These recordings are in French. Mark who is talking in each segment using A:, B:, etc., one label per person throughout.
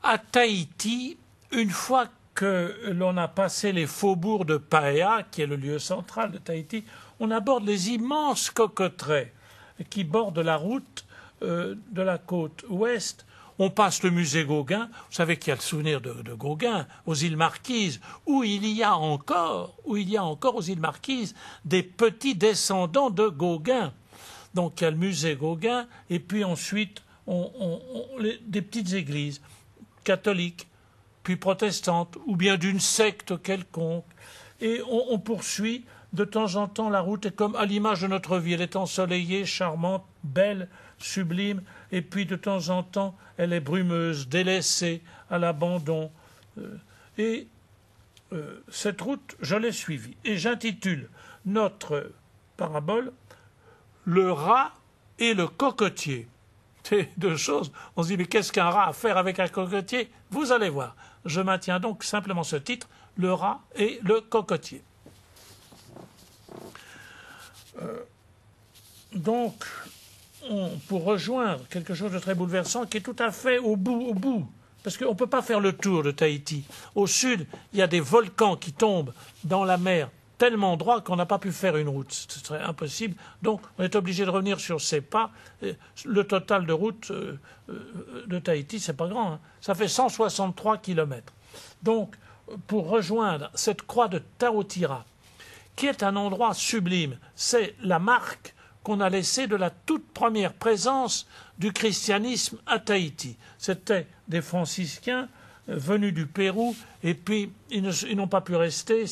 A: À Tahiti, une fois que l'on a passé les faubourgs de Paea, qui est le lieu central de Tahiti, on aborde les immenses cocoteraies qui bordent la route de la côte ouest. On passe le musée Gauguin. Vous savez qu'il y a le souvenir de Gauguin aux îles Marquises, où il y a encore aux îles Marquises des petits descendants de Gauguin. Donc il y a le musée Gauguin, et puis ensuite des petites églises catholiques, puis protestantes, ou bien d'une secte quelconque. Et on poursuit. De temps en temps, la route est comme à l'image de notre vie. Elle est ensoleillée, charmante, belle, sublime. Et puis, de temps en temps, elle est brumeuse, délaissée, à l'abandon. Cette route, je l'ai suivie. Et j'intitule notre parabole « Le rat et le cocotier ». C'est deux choses. On se dit, mais qu'est-ce qu'un rat a à faire avec un cocotier? Vous allez voir. Je maintiens donc simplement ce titre, « Le rat et le cocotier ». Donc, pour rejoindre quelque chose de très bouleversant qui est tout à fait au bout, parce qu'on ne peut pas faire le tour de Tahiti. Au sud, il y a des volcans qui tombent dans la mer tellement droit qu'on n'a pas pu faire une route. Ce serait impossible. Donc, on est obligé de revenir sur ses pas. Le total de route de Tahiti, c'est pas grand, hein. Ça fait 163 kilomètres. Donc, pour rejoindre cette croix de Taotira, qui est un endroit sublime. C'est la marque qu'on a laissée de la toute première présence du christianisme à Tahiti. C'était des franciscains venus du Pérou, et puis ils n'ont pas pu rester.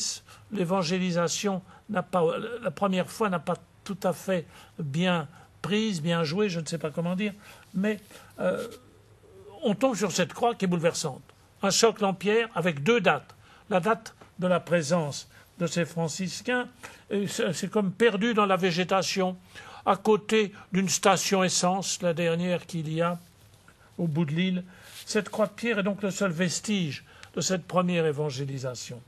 A: L'évangélisation la première fois n'a pas tout à fait bien prise, bien jouée, je ne sais pas comment dire, mais on tombe sur cette croix qui est bouleversante. Un socle en pierre avec deux dates. La date de la présence de ces franciscains, c'est comme perdu dans la végétation, à côté d'une station essence, la dernière qu'il y a au bout de l'île. Cette croix de pierre est donc le seul vestige de cette première évangélisation.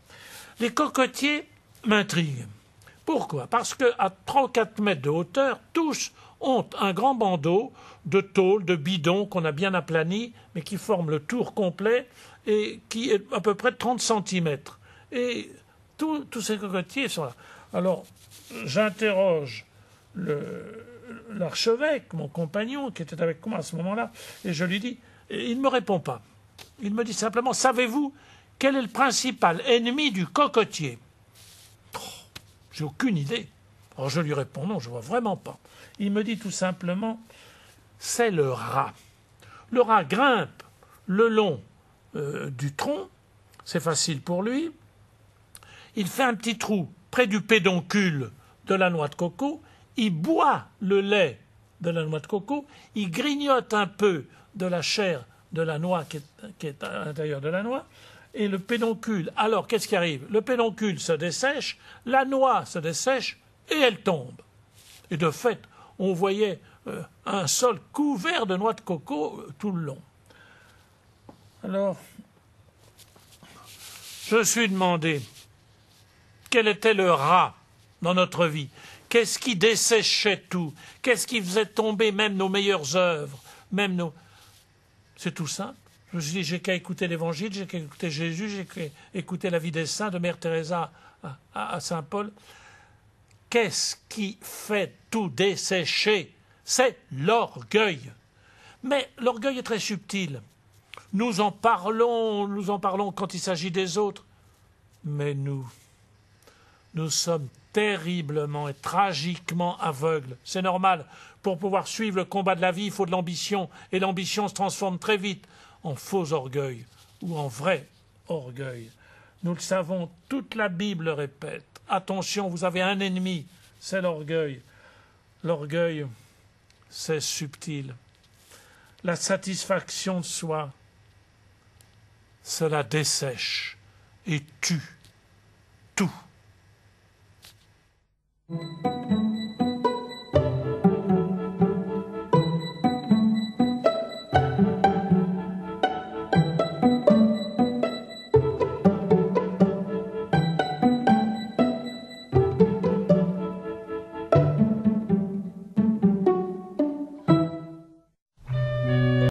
A: Les cocotiers m'intriguent. Pourquoi? Parce qu'à 3 ou 4 mètres de hauteur, tous ont un grand bandeau de tôle, de bidon qu'on a bien aplani, mais qui forme le tour complet et qui est à peu près de 30 cm. Et tous ces cocotiers sont là. Alors, j'interroge l'archevêque, mon compagnon, qui était avec moi à ce moment-là, et je lui dis, et il ne me répond pas. Il me dit simplement, savez-vous quel est le principal ennemi du cocotier? J'ai aucune idée. Alors je lui réponds, non, je ne vois vraiment pas. Il me dit tout simplement, c'est le rat. Le rat grimpe le long du tronc, c'est facile pour lui. Il fait un petit trou près du pédoncule de la noix de coco, il boit le lait de la noix de coco, il grignote un peu de la chair de la noix qui est à l'intérieur de la noix, et le pédoncule, alors qu'est-ce qui arrive? Le pédoncule se dessèche, la noix se dessèche, et elle tombe. Et de fait, on voyait un sol couvert de noix de coco tout le long. Alors, je me suis demandé quel était le rat dans notre vie. Qu'est-ce qui desséchait tout? Qu'est-ce qui faisait tomber même nos meilleures œuvres? C'est tout simple. Je me suis dit, j'ai qu'à écouter l'Évangile, j'ai qu'à écouter Jésus, j'ai qu'à écouter la vie des saints, de Mère Teresa à Saint Paul. Qu'est-ce qui fait tout dessécher? C'est l'orgueil. Mais l'orgueil est très subtil. Nous en parlons quand il s'agit des autres. Mais nous sommes terriblement et tragiquement aveugles. C'est normal. Pour pouvoir suivre le combat de la vie, il faut de l'ambition. Et l'ambition se transforme très vite en faux orgueil ou en vrai orgueil. Nous le savons, toute la Bible le répète. Attention, vous avez un ennemi, c'est l'orgueil. L'orgueil, c'est subtil. La satisfaction de soi, cela dessèche et tue tout.